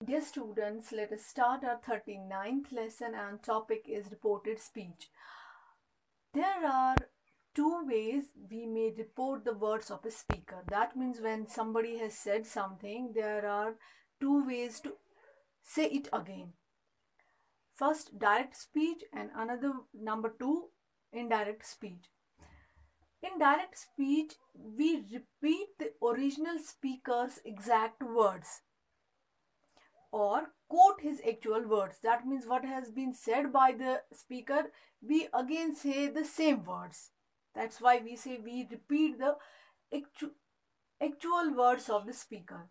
Dear students, let us start our 39th lesson and topic is reported speech. There are two ways we may report the words of a speaker. That means when somebody has said something, there are two ways to say it again. First, direct speech, and another number two, indirect speech. In direct speech, we repeat the original speaker's exact words or quote his actual words. That means what has been said by the speaker, we again say the same words. That's why we say we repeat the actual words of the speaker.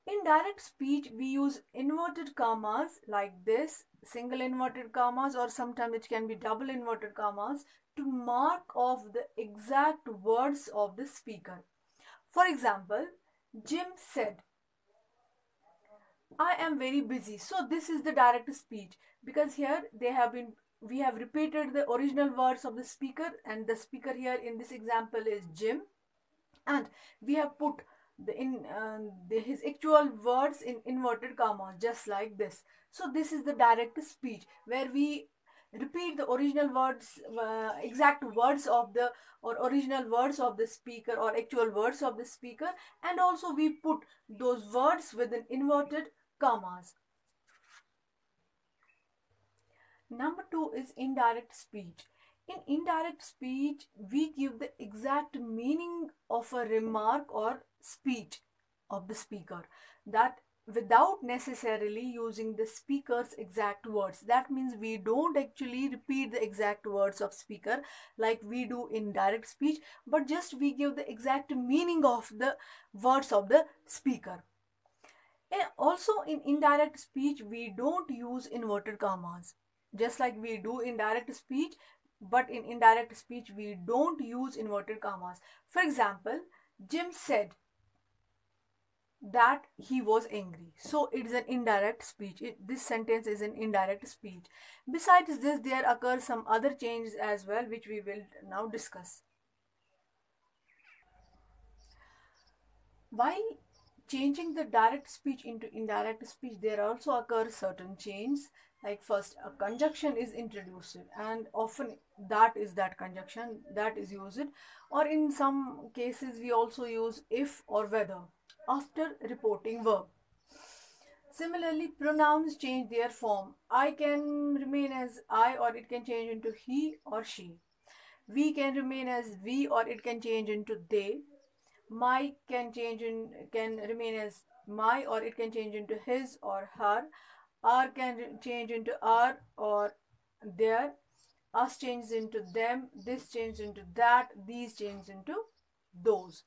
In direct speech, we use inverted commas like this, single inverted commas, or sometimes it can be double inverted commas to mark off the exact words of the speaker. For example, Jim said, I am very busy. So this is the direct speech because here we have repeated the original words of the speaker, and the speaker here in this example is Jim, and we have put his actual words in inverted commas just like this. So this is the direct speech where we repeat the original words, exact words of the or original words of the speaker or actual words of the speaker, and also we put those words within inverted commas. Number two is indirect speech. In indirect speech, we give the exact meaning of a remark or speech of the speaker, that without necessarily using the speaker's exact words. That means we don't actually repeat the exact words of speaker like we do in direct speech, but just we give the exact meaning of the words of the speaker. And also in indirect speech, we don't use inverted commas, just like we do in direct speech, but in indirect speech, we don't use inverted commas. For example, Jim said that he was angry. So it is an indirect speech. This sentence is an indirect speech. Besides this, there occur some other changes as well, which we will now discuss. While changing the direct speech into indirect speech, there also occur certain changes. Like first, a conjunction is introduced, and often that conjunction that is used, or in some cases we also use if or whether after reporting verb. Similarly, pronouns change their form. I can remain as I, or it can change into he or she. We can remain as we, or it can change into they. My can remain as my, or it can change into his or her. Our can change into our or their. Us changes into them. This changes into that. These changes into those.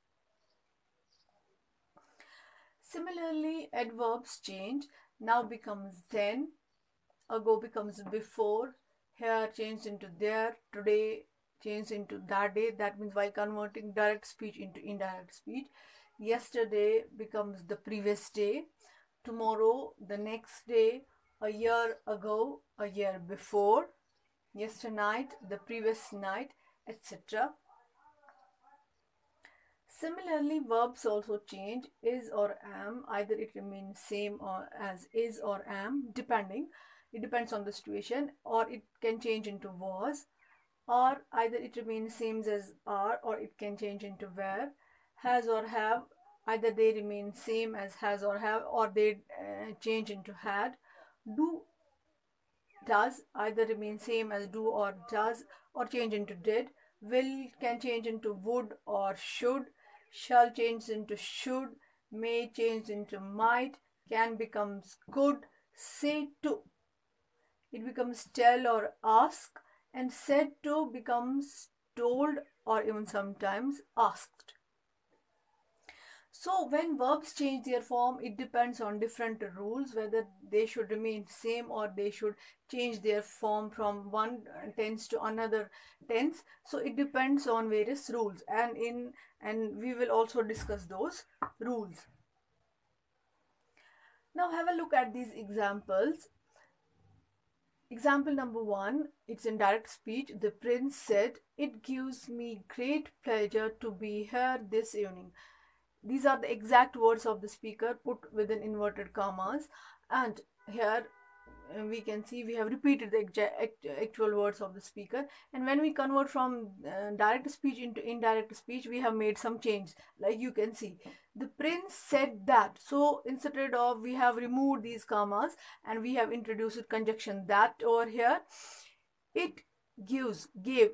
Similarly, adverbs change. Now becomes then. Ago becomes before. Here changed into there. Today changed into that day. That means while converting direct speech into indirect speech. Yesterday becomes the previous day. Tomorrow, the next day. A year ago, a year before. Yesternight, the previous night, etc. Similarly, verbs also change. Is or am, either it remains same or as is or am, depending. It depends on the situation, or it can change into was, or either it remains same as are, or it can change into were. Has or have, either they remain same as has or have, or they change into had. Do, does, either remain same as do or does, or change into did. Will can change into would or should. Shall change into should. May change into might. Can becomes could. Say to, it becomes tell or ask, and said to becomes told or even sometimes asked. So when verbs change their form, it depends on different rules whether they should remain same or they should change their form from one tense to another tense. So it depends on various rules, and we will also discuss those rules. Now have a look at these examples. Example number one, it's in direct speech. The prince said, "It gives me great pleasure to be here this evening." these are the exact words of the speaker put within inverted commas, and here we can see we have repeated the actual words of the speaker. And when we convert from direct speech into indirect speech, we have made some change. Like you can see, the prince said that. So instead of, we have removed these commas and we have introduced conjunction that over here. It gave,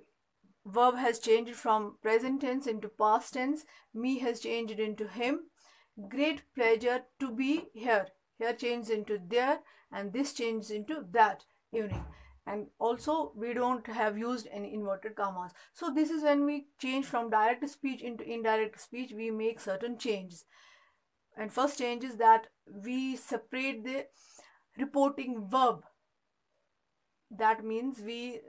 verb has changed from present tense into past tense. Me has changed into him. Great pleasure to be here. Here changed into there, and this changed into that evening. And also we don't have used any inverted commas. So this is when we change from direct speech into indirect speech, we make certain changes. And first change is that we separate the reporting verb. That means we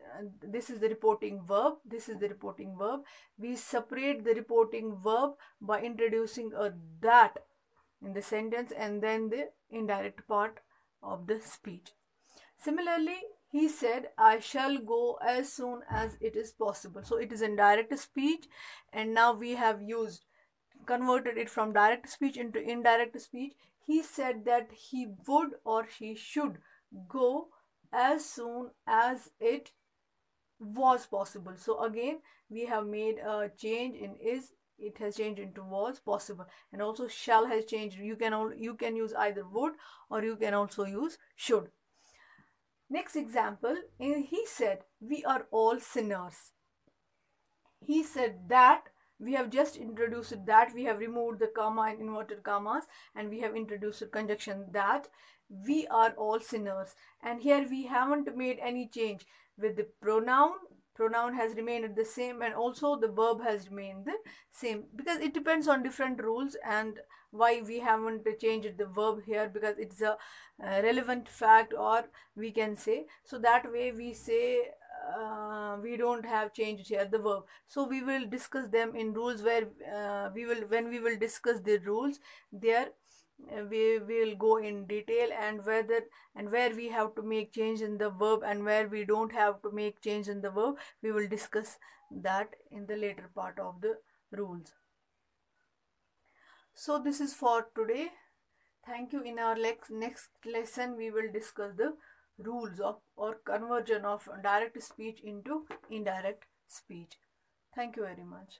this is the reporting verb, this is the reporting verb. We separate the reporting verb by introducing a that in the sentence and then the indirect part of the speech. Similarly, he said, I shall go as soon as it is possible. So it is indirect speech, and now we have converted it from direct speech into indirect speech. He said that he would or she should go as soon as it was possible. So again, we have made a change in is, it has changed into was possible, and also shall has changed. You can use either would or you can also use should. Next example, he said, we are all sinners. He said that, we have just introduced that, we have removed the comma and inverted commas, and we have introduced a conjunction that. We are all sinners, and here we haven't made any change with the pronoun. Pronoun has remained the same, and also the verb has remained the same, because it depends on different rules. And why we haven't changed the verb here, because it's a relevant fact, or we can say, so that way we say we don't have changed here the verb. So we will discuss them in rules, where when we will discuss the rules there, we will go in detail, and where we have to make change in the verb and where we don't have to make change in the verb, we will discuss that in the later part of the rules. So this is for today. Thank you. In our next lesson, we will discuss the rules of or conversion of direct speech into indirect speech. Thank you very much.